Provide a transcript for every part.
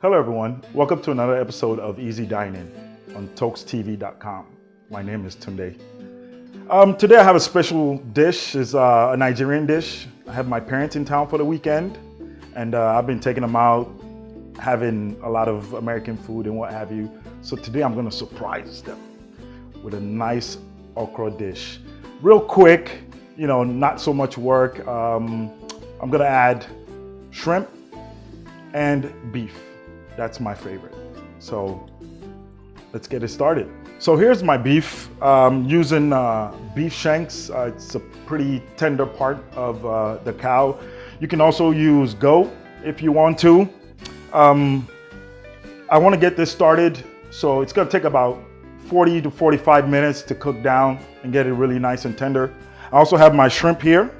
Hello everyone, welcome to another episode of Easy Dining on ToksTV.com. My name is Tunde. Today I have a special dish. It's a Nigerian dish. I have my parents in town for the weekend and I've been taking them out, having a lot of American food and what have you. So today I'm gonna surprise them with a nice okra dish. Real quick, not so much work. I'm gonna add shrimp and beef. That's my favorite. So let's get it started. So here's my beef. Using beef shanks. It's a pretty tender part of the cow. You can also use goat if you want to. I want to get this started, so it's gonna take about 40 to 45 minutes to cook down and get it really nice and tender. I also have my shrimp here.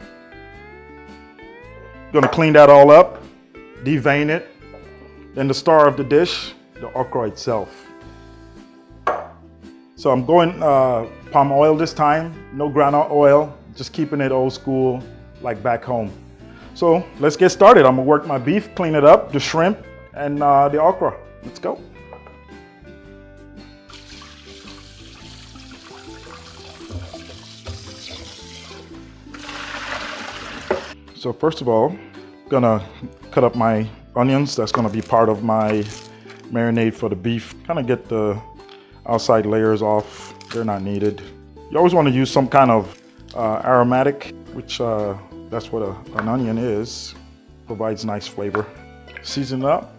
Gonna clean that all up, devein it. Then the star of the dish, the okra itself. So I'm going palm oil this time, no groundnut oil, just keeping it old school like back home. So let's get started. I'm gonna work my beef, clean it up, the shrimp, and the okra. Let's go. So first of all, gonna cut up my onions. That's gonna be part of my marinade for the beef. Kind of get the outside layers off. They're not needed. You always want to use some kind of aromatic, which that's what an onion is. Provides nice flavor. Season up.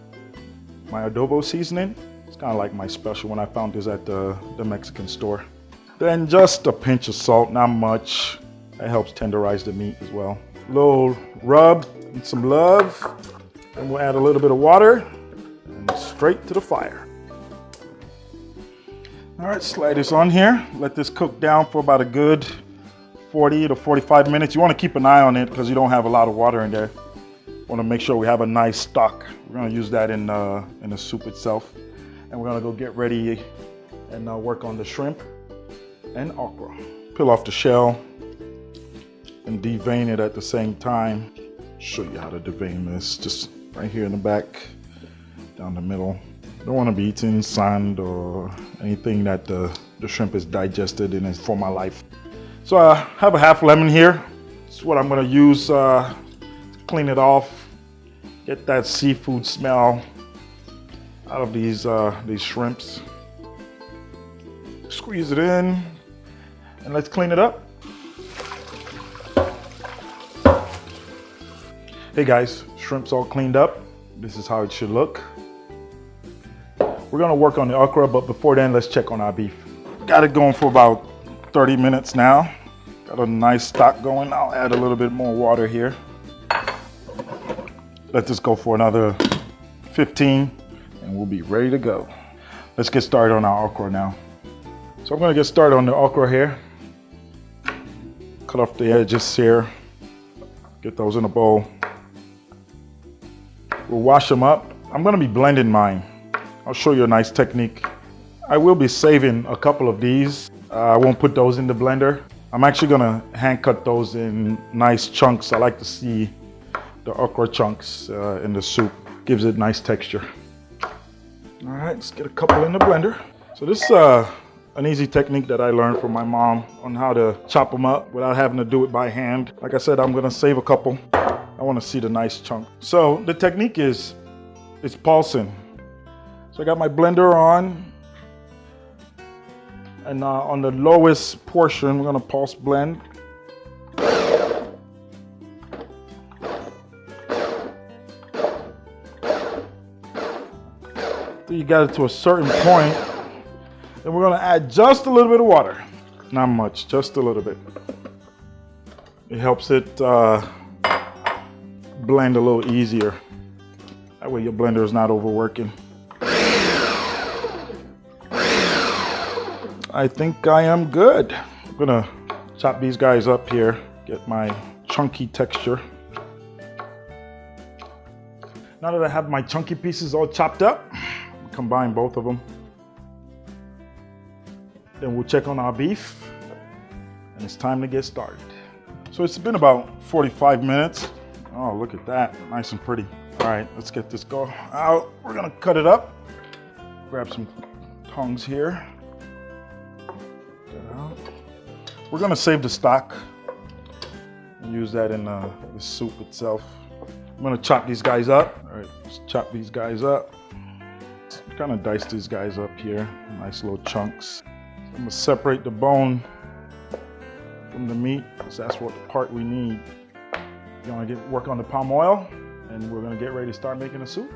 My adobo seasoning. It's kind of like my special when I found this at the Mexican store. Then just a pinch of salt, not much. That helps tenderize the meat as well. A little rub and some love. And we'll add a little bit of water and straight to the fire. All right, slide this on here. Let this cook down for about a good 40 to 45 minutes. You want to keep an eye on it because you don't have a lot of water in there. Want to make sure we have a nice stock. We're going to use that in the soup itself. And we're going to go get ready and work on the shrimp and okra. Peel off the shell and devein it at the same time. Show you how to devein this. Just right here in the back, down the middle. Don't want to be eating sand or anything that the shrimp is digested in for my life. So I have a half lemon here. This is what I'm going to use to clean it off. Get that seafood smell out of these shrimps. Squeeze it in and let's clean it up. Hey guys, shrimp's all cleaned up. This is how it should look. We're gonna work on the okra, but before then, let's check on our beef. Got it going for about 30 minutes now. Got a nice stock going. I'll add a little bit more water here. Let this go for another 15 and we'll be ready to go. Let's get started on our okra now. So I'm gonna get started on the okra here. Cut off the edges here. Get those in a bowl. We'll wash them up. I'm gonna be blending mine. I'll show you a nice technique. I will be saving a couple of these. I won't put those in the blender. I'm actually gonna hand cut those in nice chunks. I like to see the okra chunks in the soup. Gives it nice texture. All right, let's get a couple in the blender. So this is an easy technique that I learned from my mom on how to chop them up without having to do it by hand. Like I said, I'm gonna save a couple. I want to see the nice chunk. So the technique is pulsing. So I got my blender on, and on the lowest portion, we're gonna pulse blend. So you got it to a certain point, then we're gonna add just a little bit of water. Not much, just a little bit. It helps it blend a little easier. That way your blender is not overworking. I think I am good. I'm gonna chop these guys up here, get my chunky texture. Now that I have my chunky pieces all chopped up, combine both of them. Then we'll check on our beef, and it's time to get started. So it's been about 45 minutes. Oh, look at that, nice and pretty. All right, let's get this go out. We're gonna cut it up. Grab some tongs here. Get out. We're gonna save the stock and use that in the soup itself. I'm gonna chop these guys up. All right, let's chop these guys up. Kind of dice these guys up here, nice little chunks. I'm gonna separate the bone from the meat, because that's what part we need. We're gonna work on the palm oil, and we're gonna get ready to start making the soup.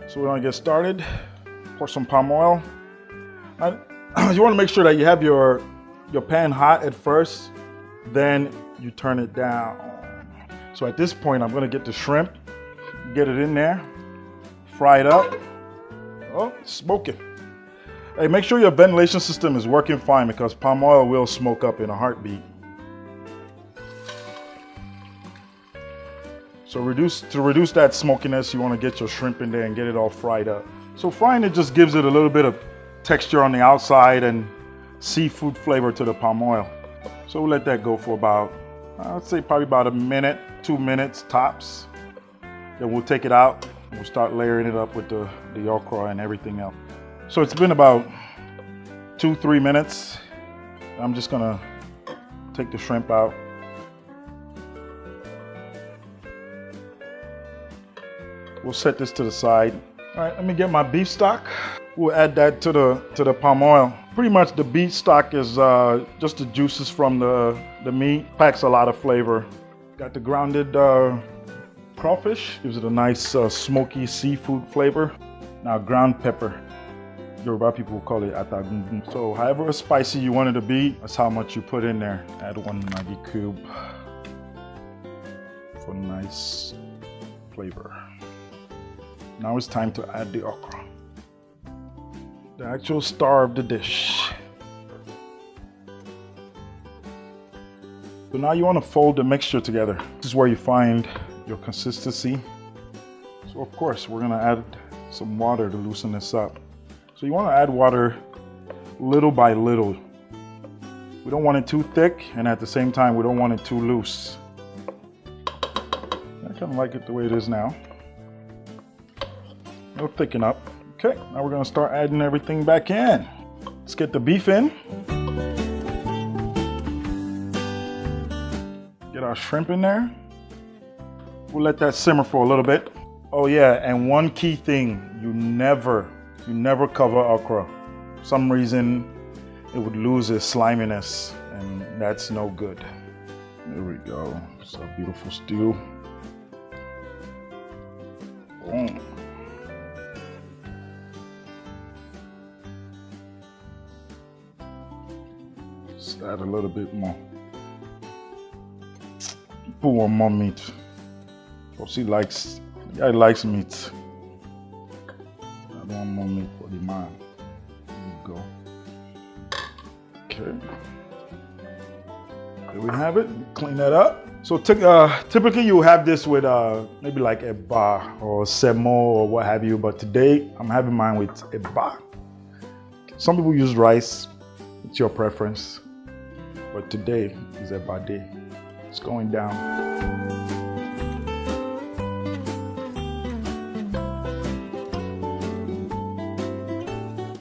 So we're gonna get started. Pour some palm oil. You want to make sure that you have your pan hot at first, then you turn it down. So at this point, I'm gonna get the shrimp, get it in there, fry it up. Oh, smoking. Hey, make sure your ventilation system is working fine, because palm oil will smoke up in a heartbeat. So to reduce that smokiness, you want to get your shrimp in there and get it all fried up. So frying it just gives it a little bit of texture on the outside and seafood flavor to the palm oil. So we'll let that go for about, I'd say probably about a minute, 2 minutes tops. Then we'll take it out. We'll start layering it up with the okra and everything else. So it's been about 2-3 minutes. I'm just gonna take the shrimp out. We'll set this to the side. All right, let me get my beef stock. We'll add that to the palm oil. Pretty much the beef stock is just the juices from the meat. Packs a lot of flavor. Got the grounded crawfish, gives it a nice smoky seafood flavor. Now ground pepper, Yoruba people will call it atagungun. So however spicy you want it to be, that's how much you put in there. Add 1 Maggi cube for nice flavor. Now it's time to add the okra, the actual star of the dish. So now you want to fold the mixture together. This is where you find your consistency. So of course we're gonna add some water to loosen this up. So you want to add water little by little. We don't want it too thick, and at the same time we don't want it too loose. I kind of like it the way it is now. It'll thicken up. Okay, now we're gonna start adding everything back in. Let's get the beef in. Get our shrimp in there. We'll let that simmer for a little bit. Oh yeah, and one key thing, you never cover okra. For some reason, it would lose its sliminess, and that's no good. There we go, it's a beautiful stew. Boom. Just add a little bit more. Put one more meat. He likes meat. I don't want more meat for the man. There we go. Okay. There we have it. Clean that up. So typically you have this with maybe like eba or semo or what have you, but today I'm having mine with eba. Some people use rice. It's your preference. But today is eba day. It's going down.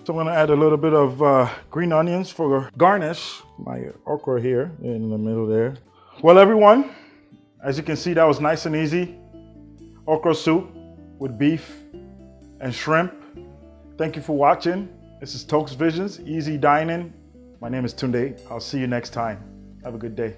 So I'm gonna add a little bit of green onions for garnish. My okra here in the middle there. Well everyone, as you can see, that was nice and easy. Okra soup with beef and shrimp. Thank you for watching. This is Toks Visions, Easy Dining. My name is Tunde. I'll see you next time. Have a good day.